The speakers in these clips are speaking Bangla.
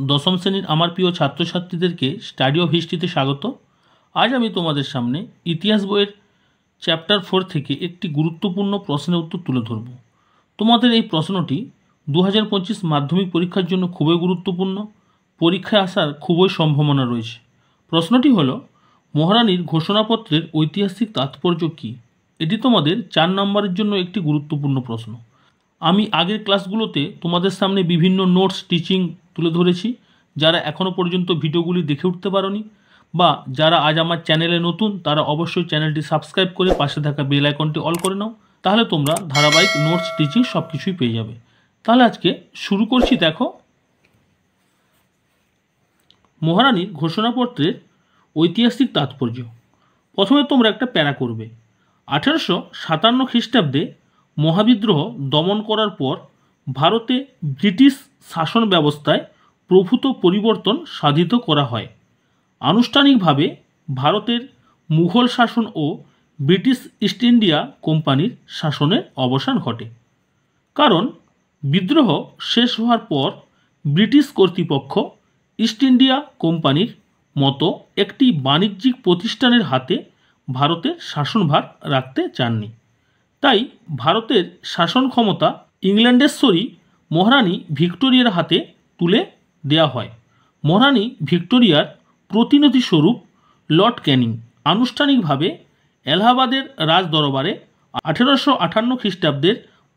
দশম শ্রেণীর আমার প্রিয় ছাত্রছাত্রীদেরকে স্টাডি অফ হিস্ট্রিতে স্বাগত। আজ আমি তোমাদের সামনে ইতিহাস বইয়ের চ্যাপ্টার 4 থেকে একটি গুরুত্বপূর্ণ প্রশ্নের উত্তর তুলে ধরব। তোমাদের এই প্রশ্নটি 2025 মাধ্যমিক পরীক্ষার জন্য খুবই গুরুত্বপূর্ণ, পরীক্ষায় আসার খুবই সম্ভাবনা রয়েছে। প্রশ্নটি হলো, মহারানীর ঘোষণাপত্রের ঐতিহাসিক তাৎপর্য কী? এটি তোমাদের 4 নম্বরের জন্য একটি গুরুত্বপূর্ণ প্রশ্ন। আমি আগের ক্লাসগুলোতে তোমাদের সামনে বিভিন্ন নোটস টিচিং তুলে ধরেছি। যারা এখনও পর্যন্ত ভিডিওগুলি দেখে উঠতে পারোনি বা যারা আজ আমার চ্যানেলে নতুন, তারা অবশ্যই চ্যানেলটি সাবস্ক্রাইব করে পাশে থাকা বেল আইকনটি অল করে নাও, তাহলে তোমরা ধারাবাহিক নোটস টিচিং সব কিছুই পেয়ে যাবে। তাহলে আজকে শুরু করছি। দেখো, মহারানীর ঘোষণাপত্রের ঐতিহাসিক তাৎপর্য। প্রথমে তোমরা একটা প্যারা করবে। 1857 খ্রিস্টাব্দে মহাবিদ্রোহ দমন করার পর ভারতে ব্রিটিশ শাসন ব্যবস্থায় প্রভূত পরিবর্তন সাধিত করা হয়। আনুষ্ঠানিকভাবে ভারতের মুঘল শাসন ও ব্রিটিশ ইস্ট ইন্ডিয়া কোম্পানির শাসনের অবসান ঘটে। কারণ বিদ্রোহ শেষ হওয়ার পর ব্রিটিশ কর্তৃপক্ষ ইস্ট ইন্ডিয়া কোম্পানির মতো একটি বাণিজ্যিক প্রতিষ্ঠানের হাতে ভারতের শাসনভার রাখতে চাননি। তাই ভারতের শাসন ক্ষমতা ইংল্যান্ডেশ্বরী মহারানী ভিক্টোরিয়ার হাতে তুলে দেওয়া হয়। মহারানী ভিক্টোরিয়ার প্রতিনিধি স্বরূপ লর্ড ক্যানিং আনুষ্ঠানিকভাবে এলাহাবাদের রাজদরবারে 1858 খ্রিস্টাব্দের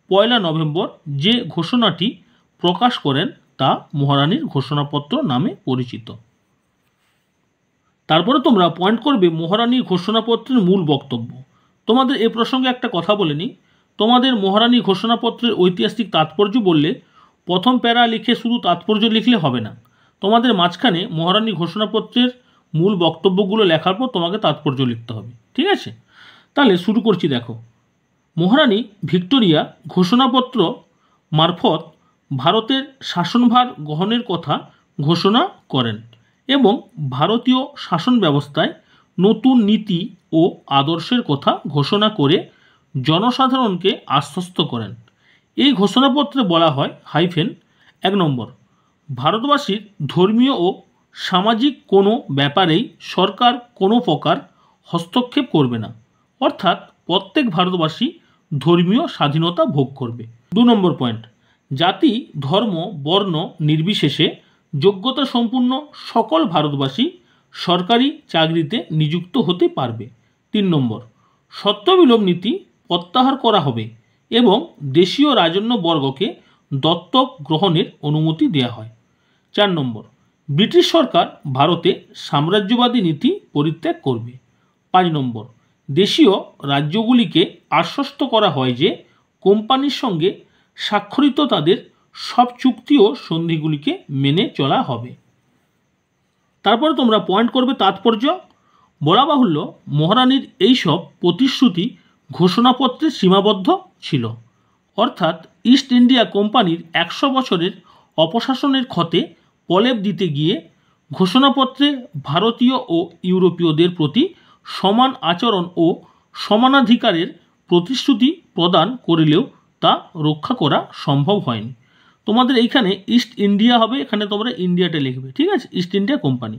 1 নভেম্বর যে ঘোষণাটি প্রকাশ করেন তা মহারানীর ঘোষণাপত্র নামে পরিচিত। তারপরে তোমরা পয়েন্ট করবে মহারানীর ঘোষণাপত্রের মূল বক্তব্য। তোমাদের এ প্রসঙ্গে একটা কথা বলে নিই। তোমাদের মহারানী ঘোষণাপত্রের ঐতিহাসিক তাৎপর্য বললে প্রথম প্যারা লিখে শুধু তাৎপর্য লিখলে হবে না। তোমাদের মাঝখানে মহারানী ঘোষণাপত্রের মূল বক্তব্যগুলো লেখার পর তোমাকে তাৎপর্য লিখতে হবে, ঠিক আছে? তাহলে শুরু করছি। দেখো, মহারানী ভিক্টোরিয়া ঘোষণাপত্র মারফত ভারতের শাসনভার গ্রহণের কথা ঘোষণা করেন এবং ভারতীয় শাসন ব্যবস্থায় নতুন নীতি ও আদর্শের কথা ঘোষণা করে জনসাধারণকে আশ্বস্ত করেন। এই ঘোষণাপত্রে বলা হয় হাইফেন 1 নম্বর, ভারতবাসীর ধর্মীয় ও সামাজিক কোনো ব্যাপারেই সরকার কোনো প্রকার হস্তক্ষেপ করবে না, অর্থাৎ প্রত্যেক ভারতবাসী ধর্মীয় স্বাধীনতা ভোগ করবে। 2 নম্বর পয়েন্ট, জাতি ধর্ম বর্ণ নির্বিশেষে যোগ্যতা সম্পূর্ণ সকল ভারতবাসী সরকারি চাকরিতে নিযুক্ত হতে পারবে। 3 নম্বর, সত্যবিলোপ নীতি প্রত্যাহার করা হবে এবং দেশীয় রাজন্যবর্গকে দত্তক গ্রহণের অনুমতি দেওয়া হয়। 4 নম্বর, ব্রিটিশ সরকার ভারতে সাম্রাজ্যবাদী নীতি পরিত্যাগ করবে। 5 নম্বর, দেশীয় রাজ্যগুলিকে আশ্বস্ত করা হয় যে কোম্পানির সঙ্গে স্বাক্ষরিত তাদের সব চুক্তি ও সন্ধিগুলিকে মেনে চলা হবে। তারপরে তোমরা পয়েন্ট করবে তাৎপর্য। বলা বাহুল্য, মহারানীর এইসব প্রতিশ্রুতি ঘোষণাপত্রে সীমাবদ্ধ ছিল, অর্থাৎ ইস্ট ইন্ডিয়া কোম্পানির 100 বছরের অপশাসনের ক্ষতে প্রলেপ দিতে গিয়ে ঘোষণাপত্রে ভারতীয় ও ইউরোপীয়দের প্রতি সমান আচরণ ও সমানাধিকারের প্রতিশ্রুতি প্রদান করলেও তা রক্ষা করা সম্ভব হয়নি। তোমাদের এইখানে ইস্ট ইন্ডিয়া হবে, এখানে তোমরা ইন্ডিয়াটা লিখবে, ঠিক আছে? East India company.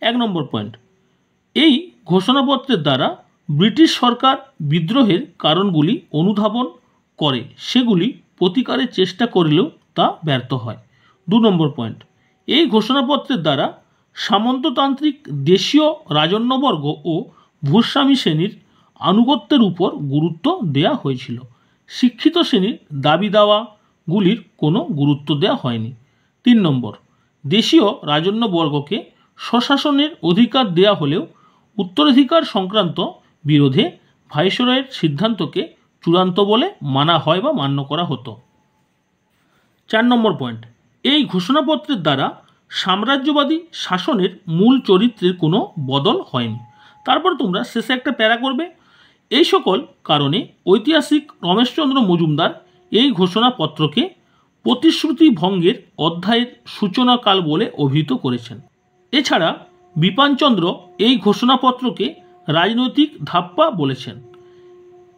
1 নম্বর পয়েন্ট, এই ঘোষণাপত্রের দ্বারা ব্রিটিশ সরকার বিদ্রোহের কারণগুলি অনুধাবন করে সেগুলি প্রতিকারের চেষ্টা করলেও তা ব্যর্থ হয়। 2 নম্বর পয়েন্ট, এই ঘোষণাপত্রের দ্বারা সামন্ততান্ত্রিক দেশীয় রাজন্যবর্গ ও ভূস্বামী শ্রেণীর আনুগত্যের উপর গুরুত্ব দেওয়া হয়েছিল। শিক্ষিত শ্রেণীর দাবি দাওয়াগুলির কোনো গুরুত্ব দেওয়া হয়নি। 3 নম্বর, দেশীয় রাজন্যবর্গকে স্বশাসনের অধিকার দেওয়া হলেও উত্তরাধিকার সংক্রান্ত বিরোধে ভাইসরয়ের সিদ্ধান্তকে চূড়ান্ত বলে মানা হয় বা মান্য করা হতো। 4 নম্বর পয়েন্ট, এই ঘোষণাপত্রের দ্বারা সাম্রাজ্যবাদী শাসনের মূল চরিত্রের কোনো বদল হয়নি। তারপর তোমরা শেষে একটা প্যারা করবে। এই সকল কারণে ঐতিহাসিক রমেশচন্দ্র মজুমদার এই ঘোষণাপত্রকে প্রতিশ্রুতি ভঙ্গের অধ্যায়ের সূচনাকাল বলে অভিহিত করেছেন। এছাড়া বিপানচন্দ্র এই ঘোষণাপত্রকে রাজনৈতিক ধাপ্পা বলেছেন।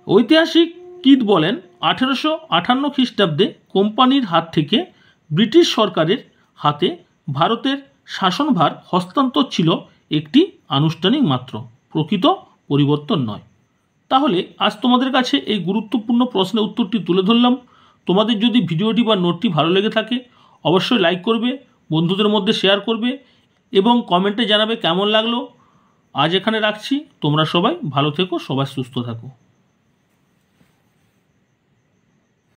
ঐতিহাসিক কিদ বলেন 1858 খ্রিস্টাব্দে কোম্পানির হাত থেকে ব্রিটিশ সরকারের হাতে ভারতের শাসনভার হস্তান্তর ছিল একটি আনুষ্ঠানিক মাত্র, প্রকৃত পরিবর্তন নয়। তাহলে আজ তোমাদের কাছে এই গুরুত্বপূর্ণ প্রশ্নের উত্তরটি তুলে ধরলাম। তোমাদের যদি ভিডিওটি বা নোটটি ভালো লেগে থাকে অবশ্যই লাইক করবে, বন্ধুদের মধ্যে শেয়ার করবে এবং কমেন্টে জানাবে কেমন লাগলো। আজ এখানে রাখছি। তোমরা সবাই ভালো থেকো, সবাই সুস্থ থাকো।